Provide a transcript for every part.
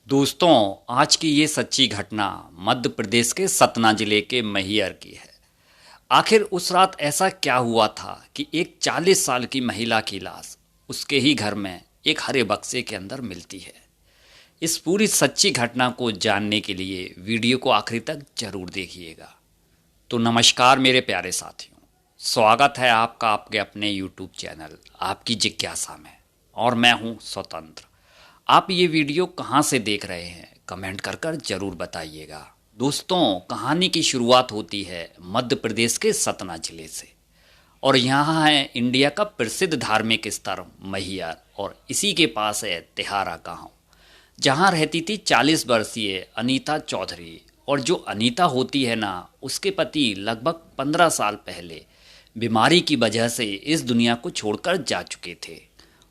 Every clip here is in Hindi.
दोस्तों, आज की ये सच्ची घटना मध्य प्रदेश के सतना जिले के मैहर की है। आखिर उस रात ऐसा क्या हुआ था कि एक 40 साल की महिला की लाश उसके ही घर में एक हरे बक्से के अंदर मिलती है। इस पूरी सच्ची घटना को जानने के लिए वीडियो को आखिरी तक जरूर देखिएगा। तो नमस्कार मेरे प्यारे साथियों, स्वागत है आपका आपके अपने यूट्यूब चैनल आपकी जिज्ञासा में। और मैं हूं स्वतंत्र। आप ये वीडियो कहाँ से देख रहे हैं कमेंट कर कर जरूर बताइएगा। दोस्तों, कहानी की शुरुआत होती है मध्य प्रदेश के सतना जिले से। और यहाँ है इंडिया का प्रसिद्ध धार्मिक स्थल मैहर, और इसी के पास है तिहारा गांव, जहाँ रहती थी 40 वर्षीय अनीता चौधरी। और जो अनीता होती है ना, उसके पति लगभग 15 साल पहले बीमारी की वजह से इस दुनिया को छोड़कर जा चुके थे।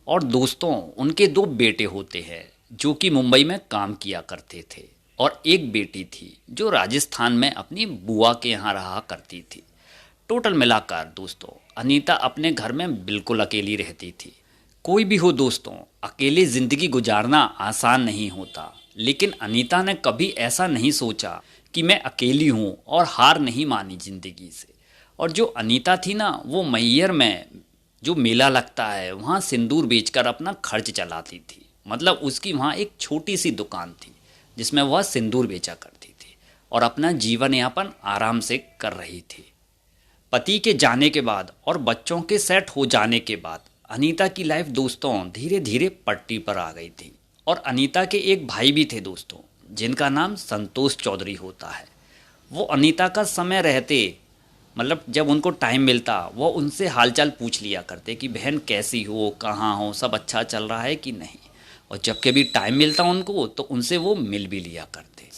और दोस्तों, उनके दो बेटे होते हैं जो कि मुंबई में काम किया करते थे, और एक बेटी थी जो राजस्थान में अपनी बुआ के यहाँ रहा करती थी। टोटल मिलाकर दोस्तों, अनीता अपने घर में बिल्कुल अकेली रहती थी। कोई भी हो दोस्तों, अकेले ज़िंदगी गुजारना आसान नहीं होता, लेकिन अनीता ने कभी ऐसा नहीं सोचा कि मैं अकेली हूँ, और हार नहीं मानी ज़िंदगी से। और जो अनीता थी ना, वो मैहर में जो मेला लगता है वहाँ सिंदूर बेचकर अपना खर्च चलाती थी। मतलब उसकी वहाँ एक छोटी सी दुकान थी जिसमें वह सिंदूर बेचा करती थी और अपना जीवन यापन आराम से कर रही थी। पति के जाने के बाद और बच्चों के सेट हो जाने के बाद अनीता की लाइफ दोस्तों धीरे धीरे पटरी पर आ गई थी। और अनीता के एक भाई भी थे दोस्तों, जिनका नाम संतोष चौधरी होता है। वो अनीता का समय रहते, मतलब जब उनको टाइम मिलता, वो उनसे हालचाल पूछ लिया करते कि बहन कैसी हो, कहाँ हो, सब अच्छा चल रहा है कि नहीं। और जब कभी टाइम मिलता उनको तो उनसे वो मिल भी लिया करते।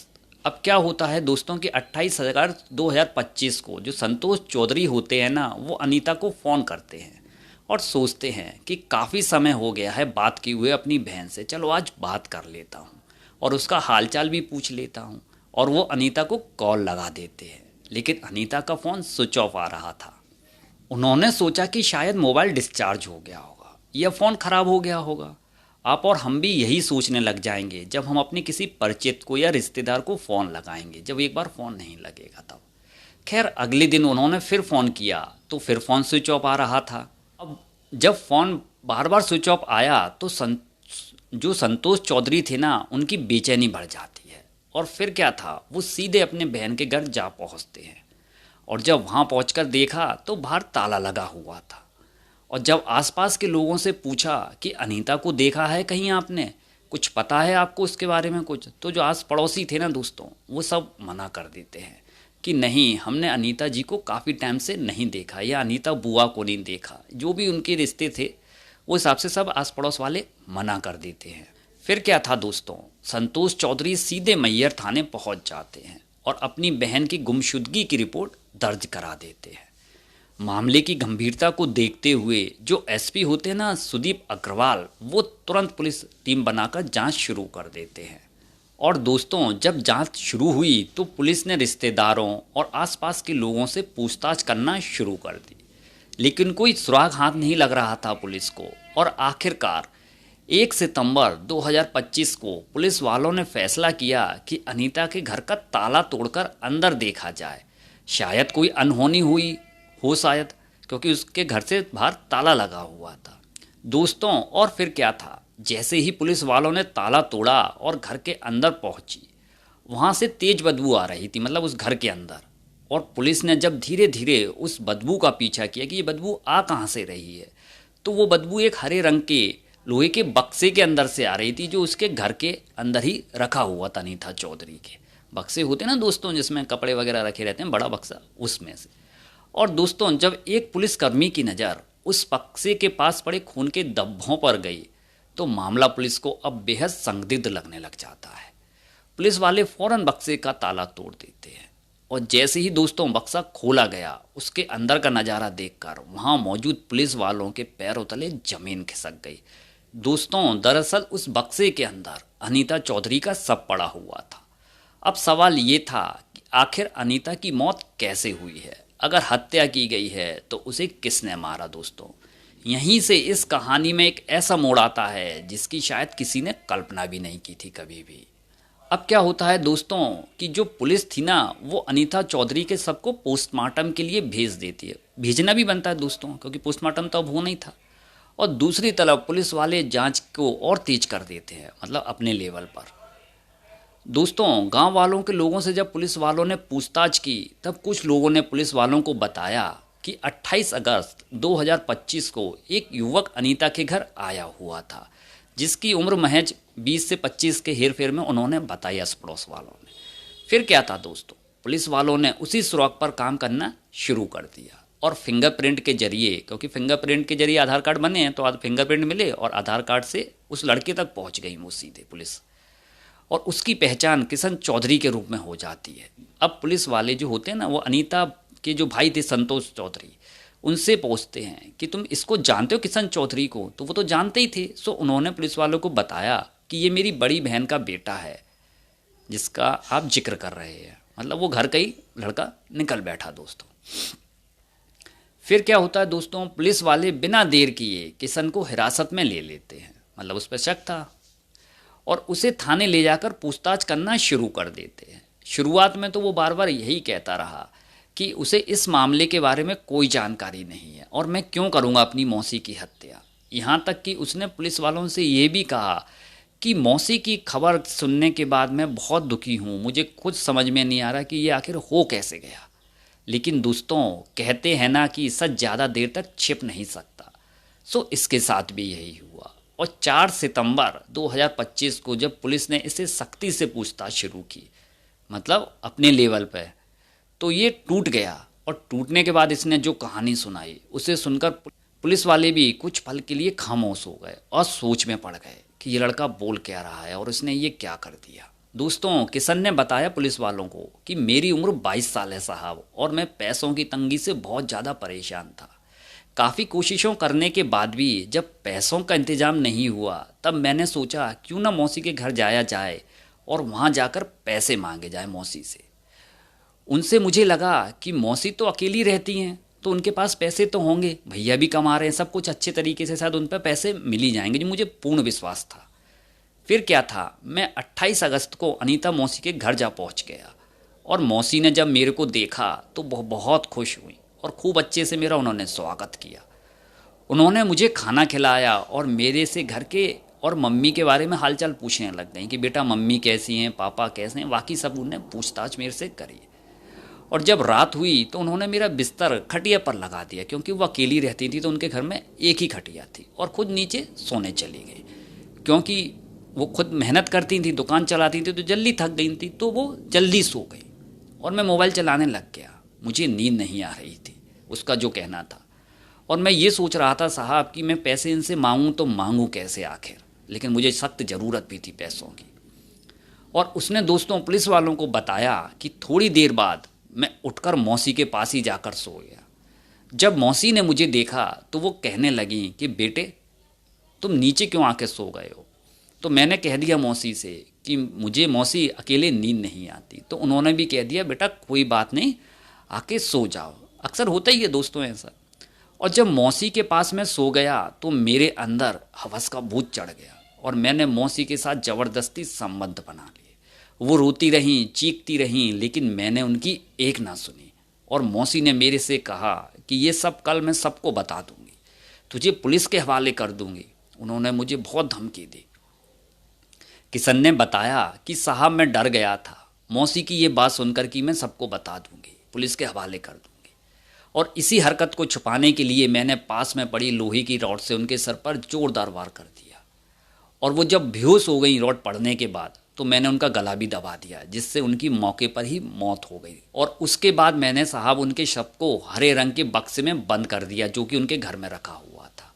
अब क्या होता है दोस्तों कि 28 अगस्त 2025 को जो संतोष चौधरी होते हैं ना, वो अनीता को फ़ोन करते हैं और सोचते हैं कि काफ़ी समय हो गया है बात किए हुए अपनी बहन से, चलो आज बात कर लेता हूँ और उसका हालचाल भी पूछ लेता हूँ। और वो अनीता को कॉल लगा देते हैं, लेकिन अनीता का फ़ोन स्विच ऑफ आ रहा था। उन्होंने सोचा कि शायद मोबाइल डिस्चार्ज हो गया होगा या फ़ोन ख़राब हो गया होगा। आप और हम भी यही सोचने लग जाएंगे जब हम अपने किसी परिचित को या रिश्तेदार को फ़ोन लगाएंगे, जब एक बार फ़ोन नहीं लगेगा तब। खैर, अगले दिन उन्होंने फिर फ़ोन किया तो फिर फ़ोन स्विच ऑफ आ रहा था। अब जब फ़ोन बार बार स्विच ऑफ आया तो जो संतोष चौधरी थे ना, उनकी बेचैनी बढ़ जाती है। और फिर क्या था, वो सीधे अपने बहन के घर जा पहुंचते हैं। और जब वहां पहुंचकर देखा तो बाहर ताला लगा हुआ था। और जब आसपास के लोगों से पूछा कि अनीता को देखा है कहीं आपने, कुछ पता है आपको उसके बारे में कुछ, तो जो आस पड़ोसी थे ना दोस्तों, वो सब मना कर देते हैं कि नहीं, हमने अनीता जी को काफ़ी टाइम से नहीं देखा, या अनीता बुआ को नहीं देखा। जो भी उनके रिश्ते थे वो हिसाब से सब आस पड़ोस वाले मना कर देते हैं। फिर क्या था दोस्तों, संतोष चौधरी सीधे मैहर थाने पहुंच जाते हैं और अपनी बहन की गुमशुदगी की रिपोर्ट दर्ज करा देते हैं। मामले की गंभीरता को देखते हुए जो एसपी होते हैं ना, सुदीप अग्रवाल, वो तुरंत पुलिस टीम बनाकर जांच शुरू कर देते हैं। और दोस्तों, जब जांच शुरू हुई तो पुलिस ने रिश्तेदारों और आसपास के लोगों से पूछताछ करना शुरू कर दी, लेकिन कोई सुराग हाथ नहीं लग रहा था पुलिस को। और आखिरकार 1 सितंबर 2025 को पुलिस वालों ने फैसला किया कि अनीता के घर का ताला तोड़कर अंदर देखा जाए। शायद कोई अनहोनी हुई हो शायद, क्योंकि उसके घर से बाहर ताला लगा हुआ था दोस्तों। और फिर क्या था, जैसे ही पुलिस वालों ने ताला तोड़ा और घर के अंदर पहुंची, वहां से तेज बदबू आ रही थी, मतलब उस घर के अंदर। और पुलिस ने जब धीरे धीरे उस बदबू का पीछा किया कि ये बदबू आ कहाँ से रही है, तो वो बदबू एक हरे रंग के लोहे के बक्से के अंदर से आ रही थी, जो उसके घर के अंदर ही रखा हुआ था। अनीता चौधरी के बक्से होते ना दोस्तों, जिसमें कपड़े वगैरह रखे रहते हैं, बड़ा बक्सा, उसमें से। और दोस्तों, जब एक पुलिसकर्मी की नज़र उस बक्से के पास पड़े खून के धब्बों पर गई तो मामला पुलिस को अब बेहद संदिग्ध लगने लग जाता है। पुलिस वाले फौरन बक्से का ताला तोड़ देते हैं, और जैसे ही दोस्तों बक्सा खोला गया, उसके अंदर का नज़ारा देखकर वहां मौजूद पुलिस वालों के पैरों तले जमीन खिसक गई। दोस्तों, दरअसल उस बक्से के अंदर अनीता चौधरी का शव पड़ा हुआ था। अब सवाल ये था कि आखिर अनीता की मौत कैसे हुई है। अगर हत्या की गई है तो उसे किसने मारा दोस्तों। यहीं से इस कहानी में एक ऐसा मोड़ आता है जिसकी शायद किसी ने कल्पना भी नहीं की थी कभी भी। अब क्या होता है दोस्तों कि जो पुलिस थी ना, वो अनीता चौधरी के सबको पोस्टमार्टम के लिए भेज देती है। भेजना भी बनता है दोस्तों, क्योंकि पोस्टमार्टम तो अब हो नहीं था। और दूसरी तरफ पुलिस वाले जांच को और तेज कर देते हैं, मतलब अपने लेवल पर। दोस्तों, गांव वालों के लोगों से जब पुलिस वालों ने पूछताछ की, तब कुछ लोगों ने पुलिस वालों को बताया कि 28 अगस्त 2025 को एक युवक अनीता के घर आया हुआ था, जिसकी उम्र महज 20 से 25 के हेरफेर में उन्होंने बताई अस पड़ोस वालों ने। फिर क्या था दोस्तों, पुलिस वालों ने उसी सुराग पर काम करना शुरू कर दिया और फिंगरप्रिंट के जरिए, क्योंकि फिंगरप्रिंट के जरिए आधार कार्ड बने हैं, तो आज फिंगरप्रिंट मिले और आधार कार्ड से उस लड़के तक पहुंच गई वो सीधे पुलिस। और उसकी पहचान किशन चौधरी के रूप में हो जाती है। अब पुलिस वाले जो होते हैं ना, वो अनीता के जो भाई थे संतोष चौधरी, उनसे पूछते हैं कि तुम इसको जानते हो किशन चौधरी को? तो वो तो जानते ही थे। सो उन्होंने पुलिस वालों को बताया कि ये मेरी बड़ी बहन का बेटा है जिसका आप जिक्र कर रहे हैं। मतलब वो घर का ही लड़का निकल बैठा दोस्तों। फिर क्या होता है दोस्तों, पुलिस वाले बिना देर किए किशन को हिरासत में ले लेते हैं। मतलब उस पर शक था और उसे थाने ले जाकर पूछताछ करना शुरू कर देते हैं। शुरुआत में तो वो बार बार यही कहता रहा कि उसे इस मामले के बारे में कोई जानकारी नहीं है और मैं क्यों करूँगा अपनी मौसी की हत्या। यहाँ तक कि उसने पुलिस वालों से ये भी कहा कि मौसी की खबर सुनने के बाद मैं बहुत दुखी हूँ, मुझे खुद समझ में नहीं आ रहा कि ये आखिर हो कैसे गया। लेकिन दोस्तों, कहते हैं ना कि सच ज़्यादा देर तक छिप नहीं सकता। सो इसके साथ भी यही हुआ। और 4 सितंबर 2025 को जब पुलिस ने इसे सख्ती से पूछताछ शुरू की, मतलब अपने लेवल पे, तो ये टूट गया। और टूटने के बाद इसने जो कहानी सुनाई, उसे सुनकर पुलिस वाले भी कुछ पल के लिए खामोश हो गए और सोच में पड़ गए कि ये लड़का बोल क्या रहा है और इसने ये क्या कर दिया। दोस्तों, किशन ने बताया पुलिस वालों को कि मेरी उम्र 22 साल है साहब, और मैं पैसों की तंगी से बहुत ज़्यादा परेशान था। काफ़ी कोशिशों करने के बाद भी जब पैसों का इंतज़ाम नहीं हुआ, तब मैंने सोचा क्यों ना मौसी के घर जाया जाए और वहाँ जाकर पैसे मांगे जाए मौसी से। उनसे मुझे लगा कि मौसी तो अकेली रहती हैं, तो उनके पास पैसे तो होंगे, भैया भी कमा रहे हैं, सब कुछ अच्छे तरीके से, शायद उन पर पैसे मिल ही जाएंगे, जो मुझे पूर्ण विश्वास था। फिर क्या था, मैं 28 अगस्त को अनीता मौसी के घर जा पहुंच गया और मौसी ने जब मेरे को देखा तो बहुत खुश हुई और खूब अच्छे से मेरा उन्होंने स्वागत किया। उन्होंने मुझे खाना खिलाया और मेरे से घर के और मम्मी के बारे में हालचाल पूछने लग गई कि बेटा मम्मी कैसी हैं, पापा कैसे हैं। बाकी सब उन्होंने पूछताछ मेरे से करी। और जब रात हुई तो उन्होंने मेरा बिस्तर खटिया पर लगा दिया, क्योंकि वो अकेली रहती थी तो उनके घर में एक ही खटिया थी, और खुद नीचे सोने चली गई। क्योंकि वो खुद मेहनत करती थी, दुकान चलाती थी, तो जल्दी थक गई थी, तो वो जल्दी सो गई और मैं मोबाइल चलाने लग गया। मुझे नींद नहीं आ रही थी, उसका जो कहना था। और मैं ये सोच रहा था साहब कि मैं पैसे इनसे मांगूं तो मांगूं कैसे आखिर, लेकिन मुझे सख्त ज़रूरत भी थी पैसों की। और उसने दोस्तों पुलिस वालों को बताया कि थोड़ी देर बाद मैं उठकर मौसी के पास ही जाकर सो गया। जब मौसी ने मुझे देखा तो वो कहने लगी कि बेटे तुम नीचे क्यों आके सो गए हो? तो मैंने कह दिया मौसी से कि मुझे मौसी अकेले नींद नहीं आती। तो उन्होंने भी कह दिया बेटा कोई बात नहीं, आके सो जाओ। अक्सर होता ही है दोस्तों ऐसा। और जब मौसी के पास मैं सो गया तो मेरे अंदर हवस का भूत चढ़ गया और मैंने मौसी के साथ ज़बरदस्ती संबंध बना लिए। वो रोती रहीं, चीखती रहीं, लेकिन मैंने उनकी एक ना सुनी। और मौसी ने मेरे से कहा कि ये सब कल मैं सबको बता दूंगी, तुझे पुलिस के हवाले कर दूंगी। उन्होंने मुझे बहुत धमकी दी। किशन ने बताया कि साहब मैं डर गया था मौसी की ये बात सुनकर कि मैं सबको बता दूंगी, पुलिस के हवाले कर दूंगी। और इसी हरकत को छुपाने के लिए मैंने पास में पड़ी लोहे की रॉड से उनके सर पर जोरदार वार कर दिया। और वो जब बेहोश हो गई रॉड पड़ने के बाद, तो मैंने उनका गला भी दबा दिया, जिससे उनकी मौके पर ही मौत हो गई। और उसके बाद मैंने साहब उनके शव को हरे रंग के बक्से में बंद कर दिया, जो कि उनके घर में रखा हुआ था,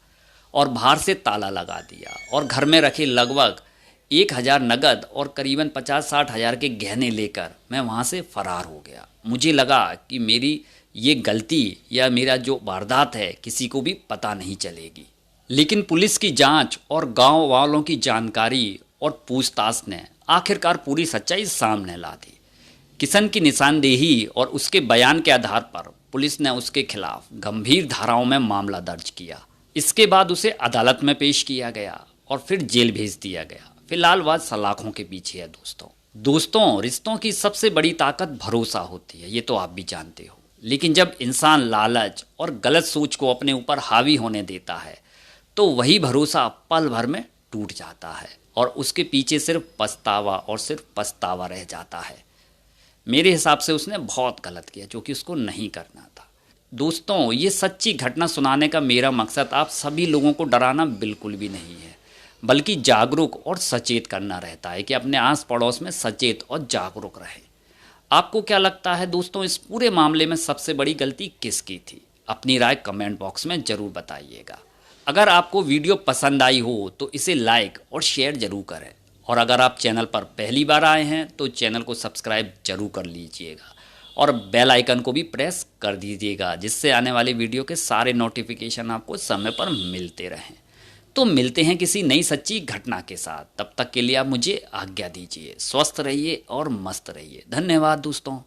और बाहर से ताला लगा दिया। और घर में रखे लगभग 1000 नगद और करीबन 50-60 हज़ार के गहने लेकर मैं वहाँ से फरार हो गया। मुझे लगा कि मेरी ये गलती या मेरा जो वारदात है किसी को भी पता नहीं चलेगी। लेकिन पुलिस की जांच और गांव वालों की जानकारी और पूछताछ ने आखिरकार पूरी सच्चाई सामने ला दी। किशन की निशानदेही और उसके बयान के आधार पर पुलिस ने उसके खिलाफ गंभीर धाराओं में मामला दर्ज किया। इसके बाद उसे अदालत में पेश किया गया और फिर जेल भेज दिया गया। फिलहाल वह सलाखों के पीछे है दोस्तों। दोस्तों, रिश्तों की सबसे बड़ी ताकत भरोसा होती है, ये तो आप भी जानते हो। लेकिन जब इंसान लालच और गलत सोच को अपने ऊपर हावी होने देता है तो वही भरोसा पल भर में टूट जाता है और उसके पीछे सिर्फ पछतावा और सिर्फ पछतावा रह जाता है। मेरे हिसाब से उसने बहुत गलत किया जो कि उसको नहीं करना था। दोस्तों, ये सच्ची घटना सुनाने का मेरा मकसद आप सभी लोगों को डराना बिल्कुल भी नहीं है, बल्कि जागरूक और सचेत करना रहता है कि अपने आस पड़ोस में सचेत और जागरूक रहें। आपको क्या लगता है दोस्तों, इस पूरे मामले में सबसे बड़ी गलती किसकी थी? अपनी राय कमेंट बॉक्स में ज़रूर बताइएगा। अगर आपको वीडियो पसंद आई हो तो इसे लाइक और शेयर जरूर करें, और अगर आप चैनल पर पहली बार आए हैं तो चैनल को सब्सक्राइब जरूर कर लीजिएगा और बेल आइकन को भी प्रेस कर दीजिएगा, जिससे आने वाले वीडियो के सारे नोटिफिकेशन आपको समय पर मिलते रहें। तो मिलते हैं किसी नई सच्ची घटना के साथ। तब तक के लिए आप मुझे आज्ञा दीजिए। स्वस्थ रहिए और मस्त रहिए। धन्यवाद दोस्तों।